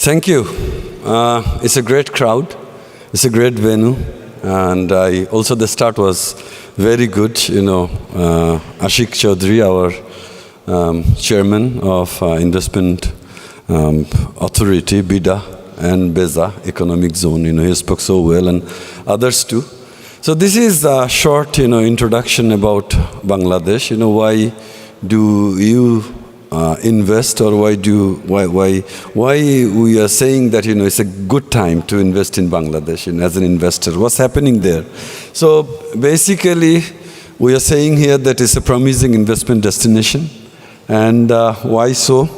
Thank you. It's a great crowd. It's a great venue. And also the start was very good. Ashik Chaudhary, our chairman of Investment Authority, BIDA, and BEZA, Economic Zone, he spoke so well, and others too. So this is a short, introduction about Bangladesh. Why do you invest, or why we are saying that it's a good time to invest in Bangladesh as an investor? What's happening there? So basically, we are saying here that it's a promising investment destination, and why so?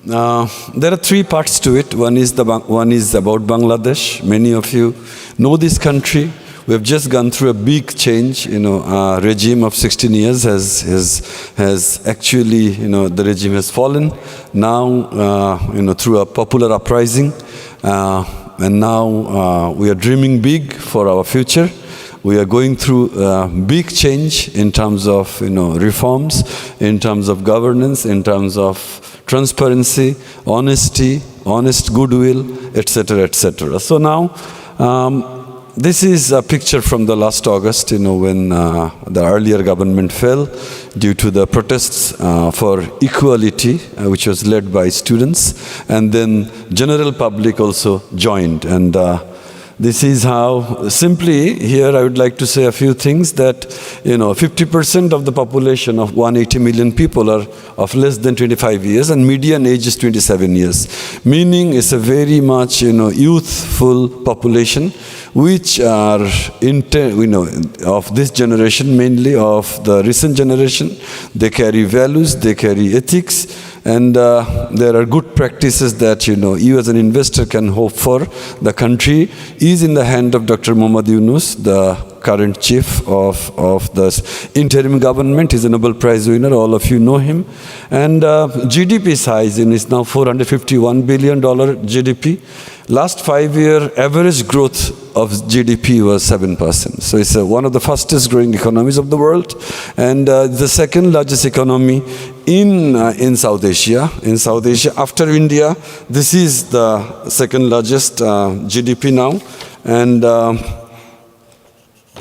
There are three parts to it. One is about Bangladesh. Many of you know this country. We have just gone through a big change. A regime of 16 years has actually, the regime has fallen. Now, through a popular uprising, and now we are dreaming big for our future. We are going through a big change in terms of, reforms, in terms of governance, in terms of transparency, honesty, honest goodwill, etc., etc. So now, this is a picture from the last August, when the earlier government fell due to the protests for equality, which was led by students, and then general public also joined. And this is how, simply here I would like to say a few things, that 50% of the population of 180 million people are of less than 25 years, and median age is 27 years. Meaning it's a very much youthful population, which are of this generation, mainly of the recent generation. They carry values, they carry ethics, and there are good practices that you as an investor can hope for. The country is in the hand of Dr. Muhammad Yunus, the current chief of the interim government. He's a Nobel Prize winner. All of you know him. And GDP size is now $451 billion GDP. Last 5-year average growth of GDP was 7%. So it's one of the fastest growing economies of the world, and the second largest economy in South Asia. In South Asia, after India, this is the second largest GDP now. And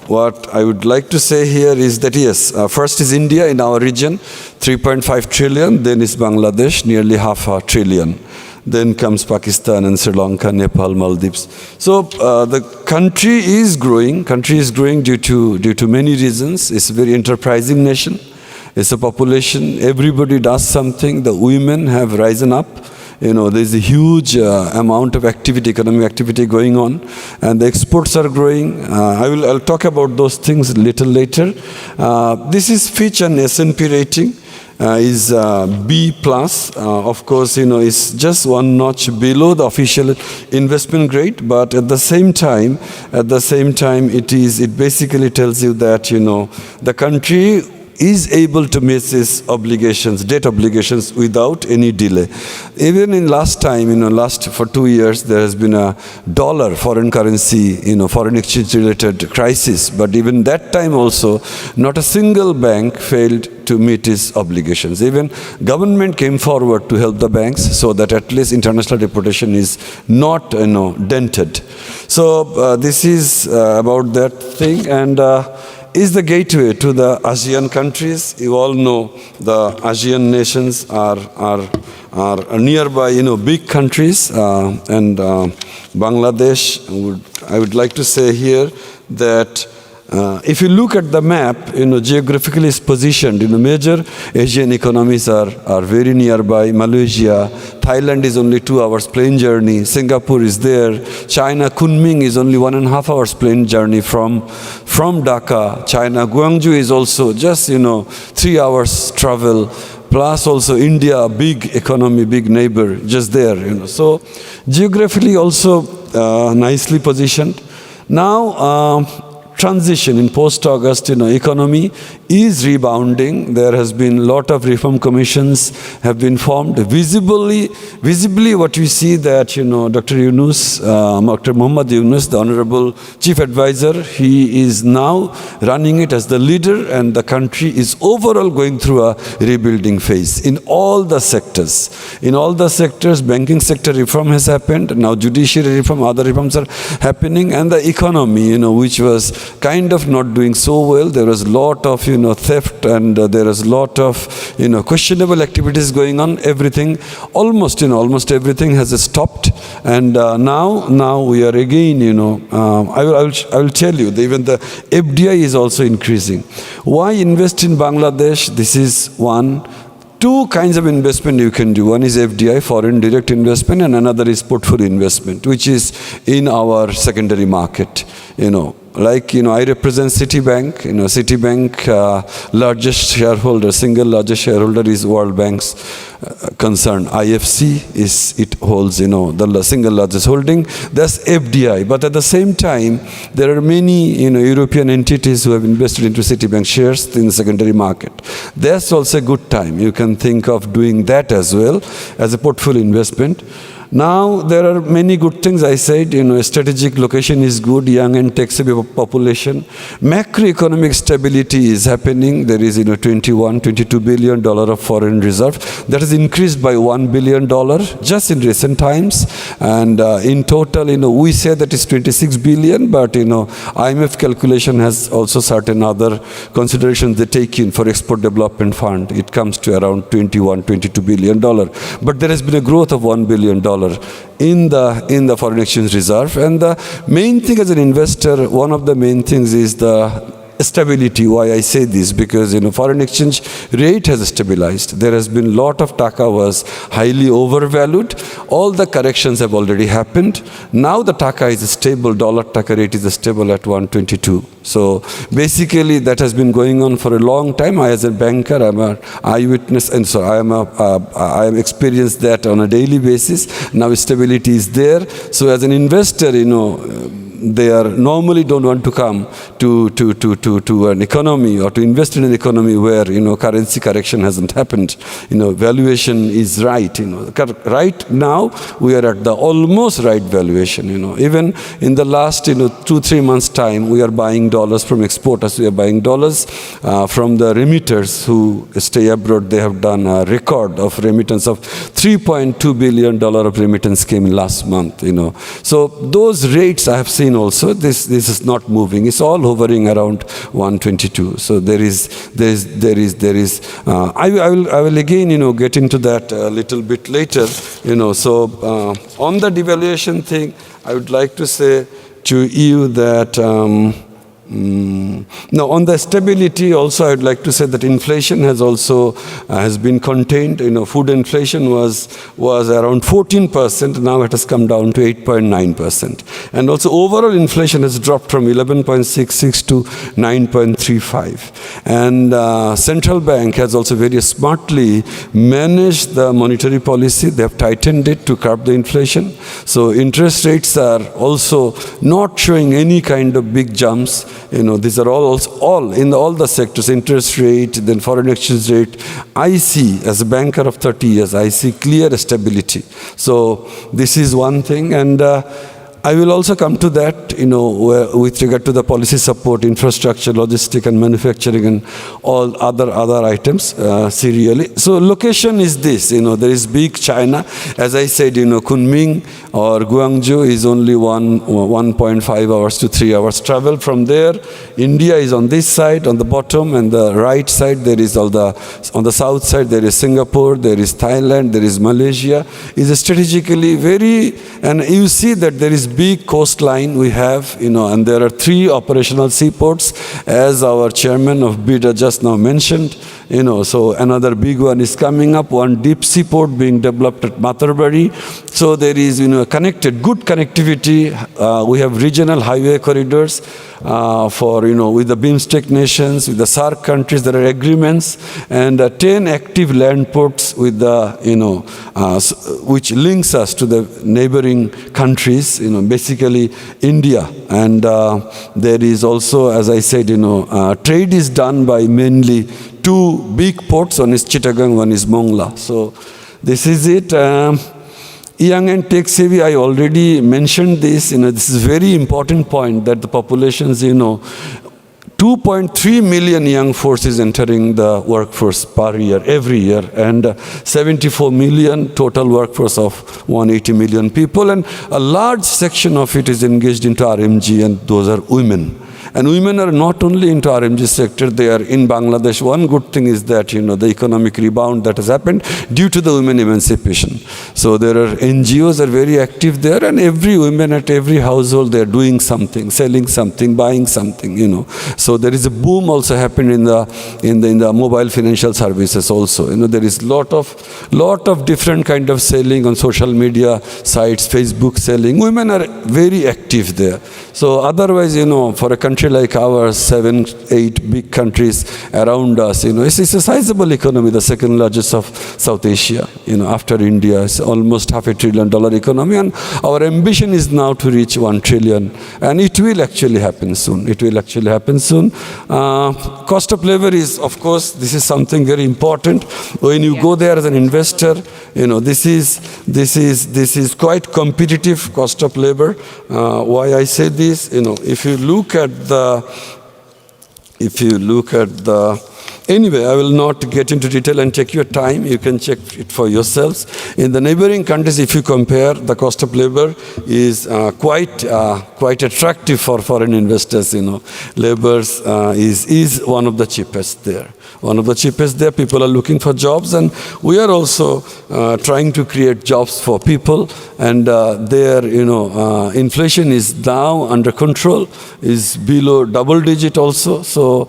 what I would like to say here is that yes, first is India in our region, 3.5 trillion. Then is Bangladesh, nearly $500 billion. Then comes Pakistan and Sri Lanka, Nepal, Maldives. So the country is growing. Country is growing due to many reasons. It's a very enterprising nation. It's a population. Everybody does something. The women have risen up. There's a huge amount of activity, economic activity going on, and the exports are growing. I'll talk about those things a little later. This is Fitch and S&P rating. Is B+. Of course, it's just one notch below the official investment grade, but at the same time, it basically tells you that, the country is able to meet its obligations, debt obligations, without any delay. Even in last for 2 years, there has been a dollar foreign currency, foreign exchange related crisis. But even that time also, not a single bank failed to meet its obligations. Even government came forward to help the banks so that at least international reputation is not, dented. So this is about that thing, and is the gateway to the ASEAN countries. You all know the ASEAN nations are nearby, big countries, and Bangladesh. I would like to say here that if you look at the map, geographically it's positioned. Major Asian economies are very nearby. Malaysia, Thailand is only 2 hours plane journey. Singapore is there. China, Kunming is only 1.5 hours plane journey from Dhaka. China, Guangzhou is also just 3 hours travel. Plus also India, a big economy, big neighbor, just there. So geographically also nicely positioned. Now, transition in post-August, economy is rebounding. There has been a lot of reform commissions have been formed. Visibly what we see that, Dr. Yunus, Dr. Muhammad Yunus, the Honorable Chief Advisor, he is now running it as the leader, and the country is overall going through a rebuilding phase in all the sectors. In all the sectors, banking sector reform has happened. Now judiciary reform, other reforms are happening, and the economy, which was kind of not doing so well. There was a lot of, theft, and there was a lot of, questionable activities going on. Everything, almost everything has stopped, and now we are again, I will tell you, even the FDI is also increasing. Why invest in Bangladesh? This is one. Two kinds of investment you can do. One is FDI, foreign direct investment, and another is portfolio investment, which is in our secondary market. I represent Citibank. Citibank, largest shareholder, single largest shareholder is World Bank's concern. IFC it holds, the single largest holding. That's FDI. But at the same time, there are many, European entities who have invested into Citibank shares in the secondary market. That's also a good time. You can think of doing that as well as a portfolio investment. Now, there are many good things. I said, strategic location is good, young and tech-savvy population. Macroeconomic stability is happening. There is, $22 billion of foreign reserve. That has increased by $1 billion just in recent times. And in total, we say that it's 26 billion, but, IMF calculation has also certain other considerations they take in for Export Development Fund. It comes to around $22 billion. But there has been a growth of $1 billion in the foreign exchange reserve. And the main thing as an investor, one of the main things is the stability. Why I say this? Because foreign exchange rate has stabilized. There has been a lot of taka was highly overvalued. All the corrections have already happened. Now the taka is stable. Dollar taka rate is stable at 122. So basically that has been going on for a long time. I, as a banker, I'm an eyewitness, and so I have experienced that on a daily basis. Now stability is there. So as an investor, they normally don't want to come to an economy or to invest in an economy where currency correction hasn't happened. Valuation is right. Right now we are at the almost right valuation. Even in the last 2-3 months time, we are buying dollars from exporters. We are buying dollars from the remitters who stay abroad. They have done a record of remittance of $3.2 billion of remittance came in last month. So those rates I have seen also. This is not moving. It's all hovering around 122. So there is. I will again get into that a little bit later. So on the devaluation thing, I would like to say to you that. Now, on the stability also, I would like to say that inflation has also has been contained. Food inflation was around 14%. Now it has come down to 8.9%. And also overall inflation has dropped from 11.66 to 9.35. And central bank has also very smartly managed the monetary policy. They have tightened it to curb the inflation. So interest rates are also not showing any kind of big jumps. These are all in all the sectors, interest rate, then foreign exchange rate. I see, as a banker of 30 years, I see clear stability. So this is one thing. And I will also come to that, with regard to the policy support, infrastructure, logistics and manufacturing and all other items, serially. So location is this, there is big China. As I said, Kunming or Guangzhou is only 1.5 hours to 3 hours travel from there. India is on this side, on the bottom, and the right side there is on the south side there is Singapore, there is Thailand, there is Malaysia. Is strategically very, and you see that there is big coastline we have, and there are 3 operational seaports, as our chairman of BIDA just now mentioned. So another big one is coming up, one deep sea port being developed at Matarbari. So there is, connected, good connectivity. We have regional highway corridors for, with the BIMSTEC nations, with the SAARC countries. There are agreements, and 10 active land ports with the, which links us to the neighboring countries, basically India. And there is also, as I said, trade is done by mainly two big ports. One is Chittagong, one is Mongla. So this is it. Young and tech savvy, I already mentioned this. This is a very important point that the populations, 2.3 million young force is entering the workforce per year, every year, and 74 million total workforce of 180 million people, and a large section of it is engaged into RMG, and those are women. And women are not only into RMG sector, they are in Bangladesh. One good thing is that, the economic rebound that has happened due to the women emancipation. So there are NGOs are very active there, and every woman at every household, they are doing something, selling something, buying something, So there is a boom also happened in the mobile financial services also. There is lot of different kind of selling on social media sites, Facebook selling. Women are very active there. So otherwise, for a country like ours, 7, 8 big countries around us, it's a sizable economy, the second largest of South Asia, after India. It's almost $500 billion economy, and our ambition is now to reach 1 trillion, and it will actually happen soon. Cost of labor is, of course, this is something very important. When you go there as an investor, this is quite competitive cost of labor. Why I say this, if you look at anyway, I will not get into detail and take your time. You can check it for yourselves. In the neighboring countries, if you compare, the cost of labor is quite attractive for foreign investors. Labor is one of the cheapest there. People are looking for jobs, and we are also trying to create jobs for people. And there, inflation is now under control, is below double digit also. So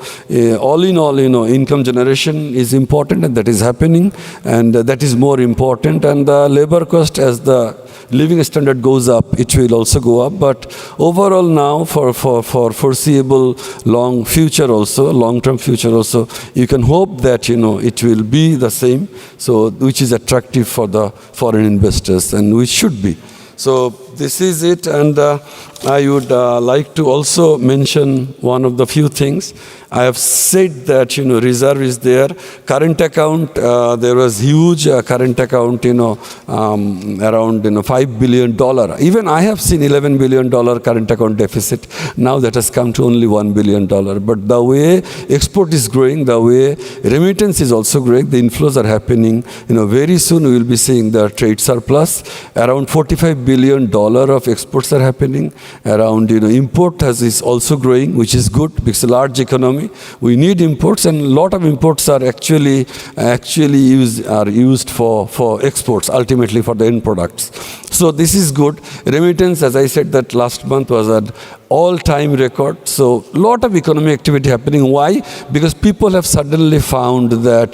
all in all, income generation is important, and that is happening, and that is more important. And the labor cost, as the living standard goes up, it will also go up. But overall now, for foreseeable long-term future also, you can hope that, it will be the same, so which is attractive for the foreign investors, and which should be. So this is it, and I would like to also mention one of the few things. I have said that, reserve is there. Current account, there was huge current account, around, $5 billion. Even I have seen $11 billion current account deficit. Now that has come to only $1 billion. But the way export is growing, the way remittance is also growing, the inflows are happening. Very soon we will be seeing the trade surplus. Around $45 billion of exports are happening. Around, import is also growing, which is good because it's a large economy. We need imports, and a lot of imports are actually used for exports, ultimately for the end products. So this is good. Remittance, as I said, that last month was an all-time record. So a lot of economic activity happening. Why? Because people have suddenly found that,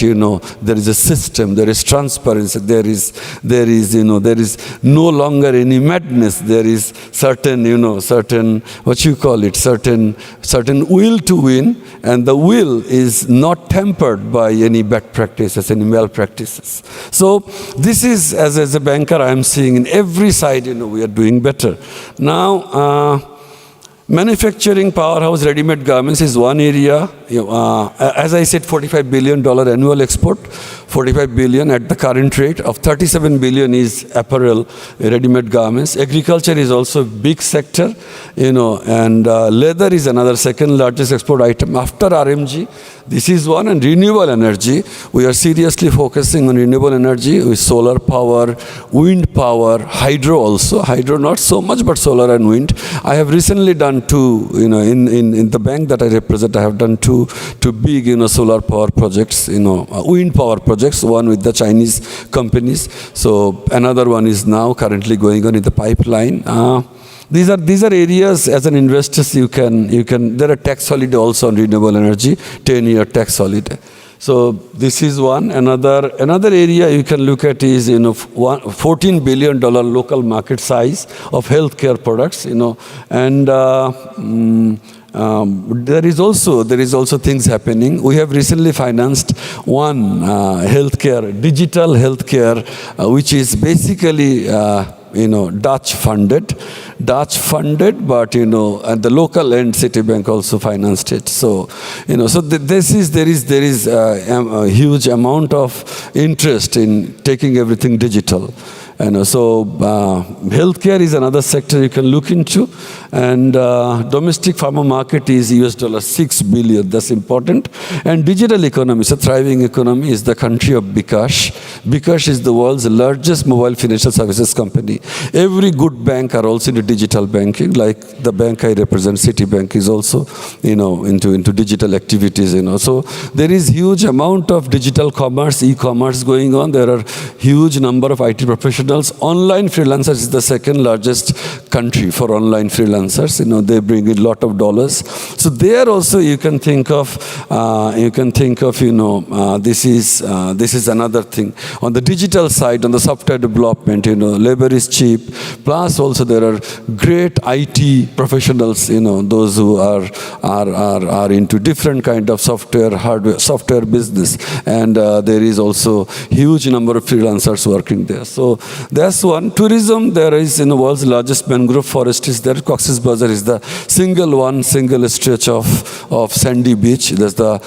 there is a system, there is transparency, there is no longer any madness. There is certain will to win, and the will is not tempered by any bad practices, any malpractices. So this is, as a banker, I am seeing in every side, we are doing better. Now, manufacturing powerhouse, ready-made garments is one area. As I said, $45 billion annual export, $45 billion at the current rate of $37 billion is apparel, ready-made garments. Agriculture is also a big sector, and leather is another second largest export item after RMG. This is one, and renewable energy. We are seriously focusing on renewable energy with solar power, wind power, hydro also. Hydro not so much, but solar and wind. I have recently done two, in the bank that I represent, I have done two big, solar power projects, wind power projects, one with the Chinese companies. So another one is now currently going on in the pipeline. These are areas as an investor you can there are tax holiday also on renewable energy, 10-year tax holiday. So this is one. Another area you can look at is $14 billion local market size of healthcare products. And there is also things happening. We have recently financed one digital healthcare, which is basically Dutch funded, but at the local end, Citibank also financed it. So there is a huge amount of interest in taking everything digital. So healthcare is another sector you can look into, and domestic pharma market is $6 billion. That's important. And digital economy, so thriving economy, is the country of Bikash. Bikash is the world's largest mobile financial services company. Every good bank are also into digital banking, like the bank I represent, Citibank, is also into digital activities. So there is huge amount of digital commerce, e-commerce going on. There are huge number of IT professionals. Online freelancers is the second largest country for online freelancers. They bring in a lot of dollars. So there also you can think of this is another thing. On the digital side, on the software development, labor is cheap. Plus also there are great IT professionals, those who are into different kind of software business. And there is also huge number of freelancers working there. So that's one. Tourism, there is the world's largest mangrove forest is there. Cox's Bazar is the single stretch of sandy beach. That's the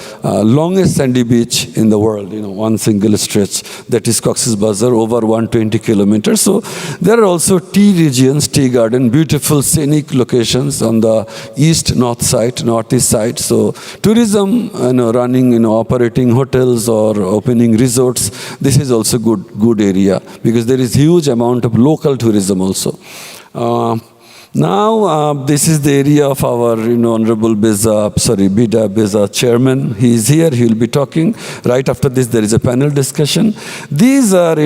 longest sandy beach in the world, one single stretch. That is Cox's Bazar, over 120 kilometers. So there are also tea regions, tea garden, beautiful scenic locations on the northeast side. So tourism, running, operating hotels or opening resorts, this is also good area, because there is huge amount of local tourism also. Now, this is the area of our Honorable Bida Beza chairman. He is here. He will be talking. Right after this, there is a panel discussion. These are,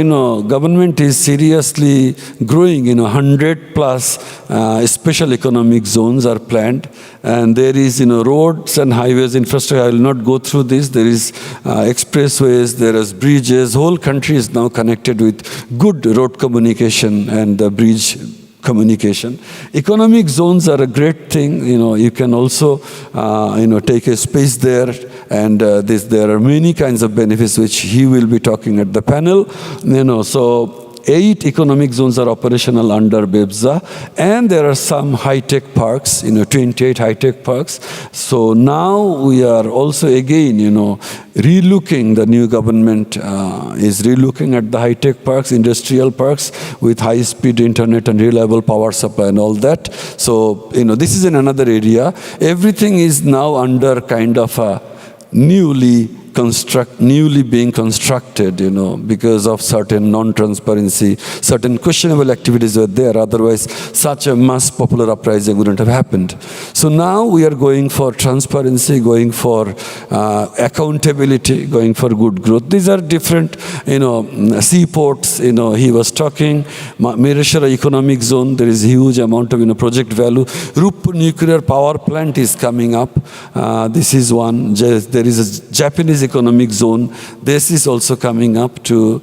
government is seriously growing. 100 plus special economic zones are planned. And there is, roads and highways infrastructure. I will not go through this. There is expressways, there is bridges. Whole country is now connected with good road communication and bridge communication. Economic zones are a great thing. You can also, take a space there, and there are many kinds of benefits which he will be talking at the panel. So 8 economic zones are operational under BEPSA, and there are some high-tech parks, 28 high-tech parks. So now we are also again, relooking, the new government is relooking at the high-tech parks, industrial parks with high-speed internet and reliable power supply and all that. So, this is in another area. Everything is now under kind of a newly being constructed, because of certain non-transparency, certain questionable activities were there. Otherwise, such a mass popular uprising wouldn't have happened. So now we are going for transparency, going for accountability, going for good growth. These are different, seaports. He was talking, Mashrur Economic Zone. There is a huge amount of project value. Rup nuclear power plant is coming up. This is one. There is a Japanese economic zone. This is also coming up to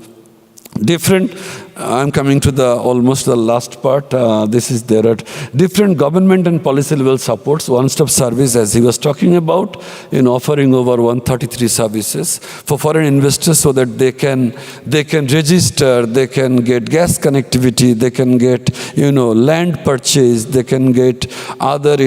different. I'm coming to almost the last part. There are different government and policy level supports, one-stop service, as he was talking about, offering over 133 services for foreign investors, so that they can register, they can get gas connectivity, they can get land purchase, they can get other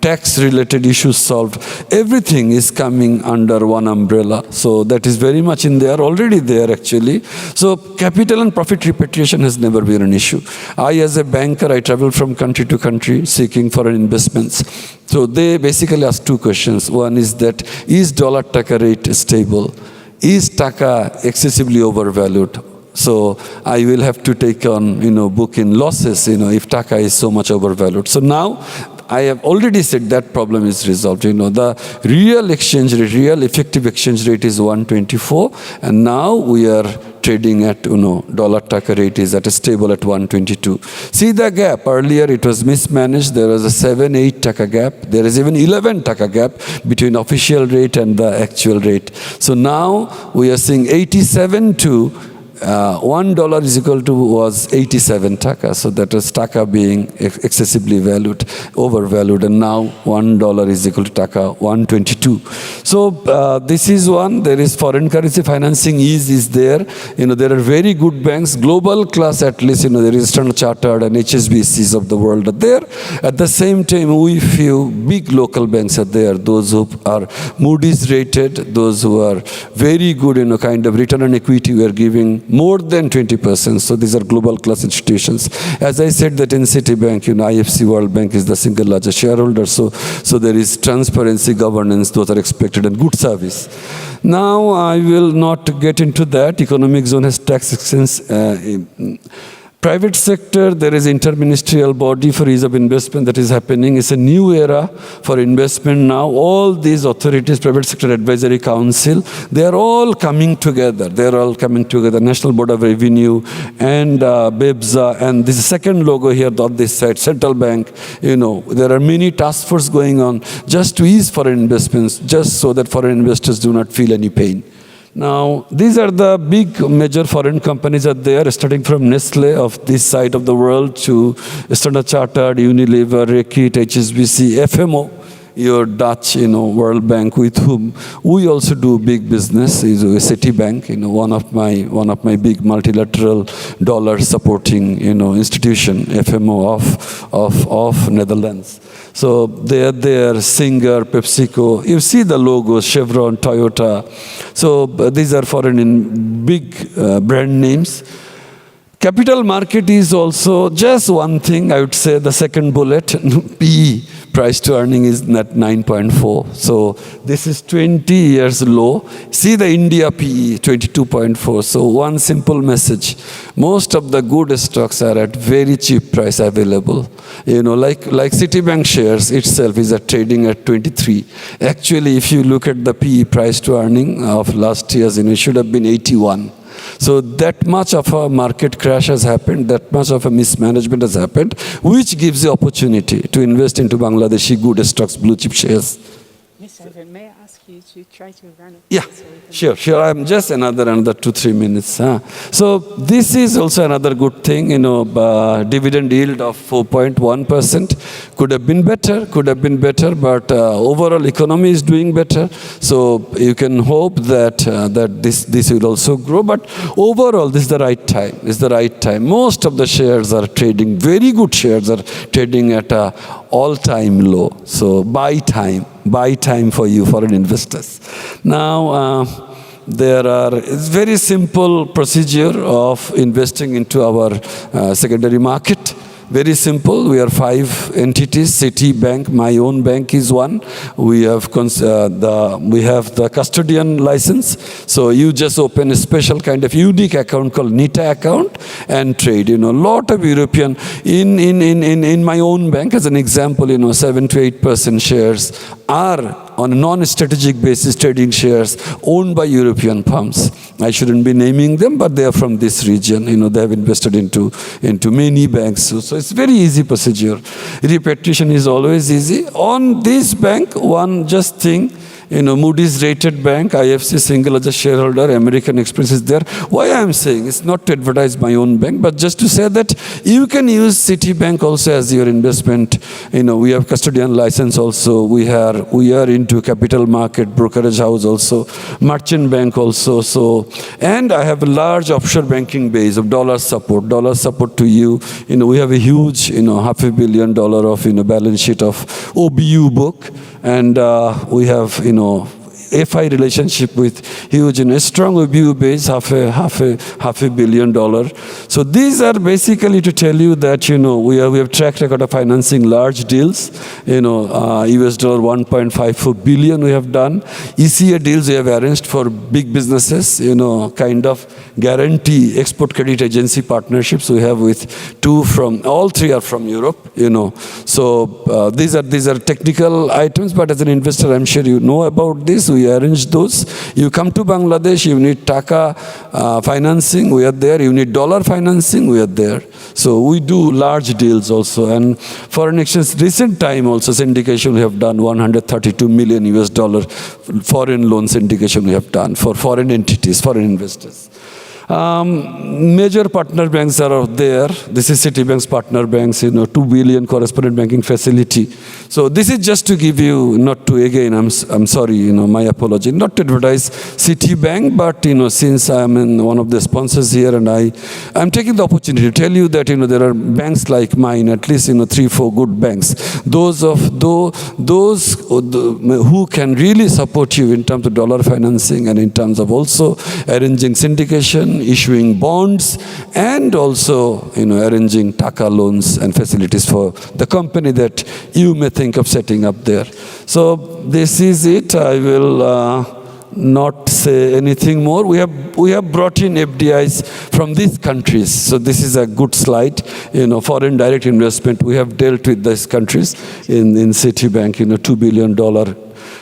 tax related issues solved. Everything is coming under one umbrella. So that is very much already there actually. So capital and profit repatriation has never been an issue. As a banker, I travel from country to country seeking foreign investments. So they basically ask 2 questions. One is that, is dollar taka rate stable? Is taka excessively overvalued? So I will have to take on, book in losses, if taka is so much overvalued. So now I have already said that problem is resolved. The real exchange rate, real effective exchange rate is 124, and now we are trading at, dollar taka rate is at a stable at 122. See the gap. Earlier it was mismanaged. There was a 7-8 taka gap. There is even 11 taka gap between official rate and the actual rate. So now we are seeing 87 to $1 is equal to was 87 taka. So that was taka being excessively valued, overvalued, and now $1 is equal to taka 122. So this is one. There is foreign currency financing is there. There are very good banks, global class at least. There is Standard Chartered and HSBCs of the world are there. At the same time, we few big local banks are there. Those who are Moody's rated, those who are very good, kind of return on equity we are giving more than 20%. So these are global class institutions. As I said that in Citibank, IFC World Bank is the single largest shareholder. So there is transparency, governance, those are expected, and good service. Now I will not get into that. Economic zone has tax exemptions. Private sector, there is interministerial body for ease of investment that is happening. It's a new era for investment now. All these authorities, private sector advisory council, they are all coming together. They are all coming together. National Board of Revenue and BEPSA, and this second logo here on this side, Central Bank. There are many task force going on just to ease foreign investments, just so that foreign investors do not feel any pain. Now, these are the big major foreign companies are there, starting from Nestle of this side of the world to Standard Chartered, Unilever, Reckitt, HSBC, FMO, your Dutch, World Bank, with whom we also do big business, is Citibank, one of my big multilateral dollar supporting, institution, FMO of Netherlands. So they are there, Singer, PepsiCo. You see the logos, Chevron, Toyota. So these are foreign in big brand names. Capital market is also just one thing, I would say, the second bullet, PE, price to earning is at 9.4. So this is 20 years low. See the India PE, 22.4. So one simple message. Most of the good stocks are at very cheap price available. Like Citibank shares itself is at trading at 23. Actually, if you look at the PE price to earning of last year's, it should have been 81. So that much of a market crash has happened, that much of a mismanagement has happened, which gives the opportunity to invest into Bangladeshi good stocks, blue chip shares. Mr. Arefin, may I ask you to try to run it? Yeah, sure. I'm just another 2-3 minutes. So this is also another good thing, dividend yield of 4.1%. Could have been better, but overall economy is doing better. So you can hope that this will also grow. But overall, this is the right time. Most of the shares are trading, very good shares are trading at a all-time low. So buy time for you, foreign investors. Now, it's very simple procedure of investing into our secondary market. Very simple. We are 5 entities. Citibank, my own bank is one. We have the custodian license. So you just open a special kind of unique account called NITA account and trade. Lot of European in my own bank, as an example, 7 to 8% shares are on a non-strategic basis trading shares owned by European firms. I shouldn't be naming them, but they are from this region. They have invested into many banks. So it's very easy procedure. Repatriation is always easy. On this bank, one just thing, Moody's rated bank, IFC single largest shareholder, American Express is there. Why I'm saying it's not to advertise my own bank, but just to say that you can use Citibank also as your investment. We have custodian license also. We are into capital market, brokerage house also, merchant bank also. So, and I have a large offshore banking base of dollar support to you. We have a huge, $500 million of, balance sheet of OBU book. And we have, FI relationship with huge, strong OBU base, half a billion dollar. So these are basically to tell you that, we have track record of financing large deals. US dollar 1.54 billion we have done. ECA deals we have arranged for big businesses, kind of guarantee export credit agency partnerships we have with all three are from Europe, So these are technical items, but as an investor, I'm sure you know about this. we arrange those. You come to Bangladesh, you need taka financing, we are there. You need dollar financing, we are there. So we do large deals also. And foreign exchange, recent time also syndication we have done, 132 million US dollar foreign loan syndication we have done for foreign entities, foreign investors. Major partner banks are out there. This is Citibank's partner banks, 2 billion correspondent banking facility. So this is just to give you, not to again, I'm sorry, my apology, not to advertise Citibank, but since I'm in one of the sponsors here, and I'm taking the opportunity to tell you that there are banks like mine, at least 3-4 good banks. Those who can really support you in terms of dollar financing and in terms of also arranging syndication, issuing bonds, and also arranging taka loans and facilities for the company that you may think of setting up there. So this is it. I will not say anything more. We have brought in FDIs from these countries. So this is a good slide. Foreign direct investment. We have dealt with these countries in Citibank. $2 billion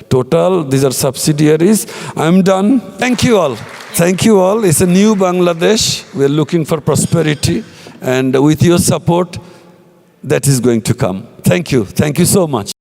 total. These are subsidiaries. I'm done. Thank you all. Thank you all. It's a new Bangladesh. We're looking for prosperity. And with your support, that is going to come. Thank you. Thank you so much.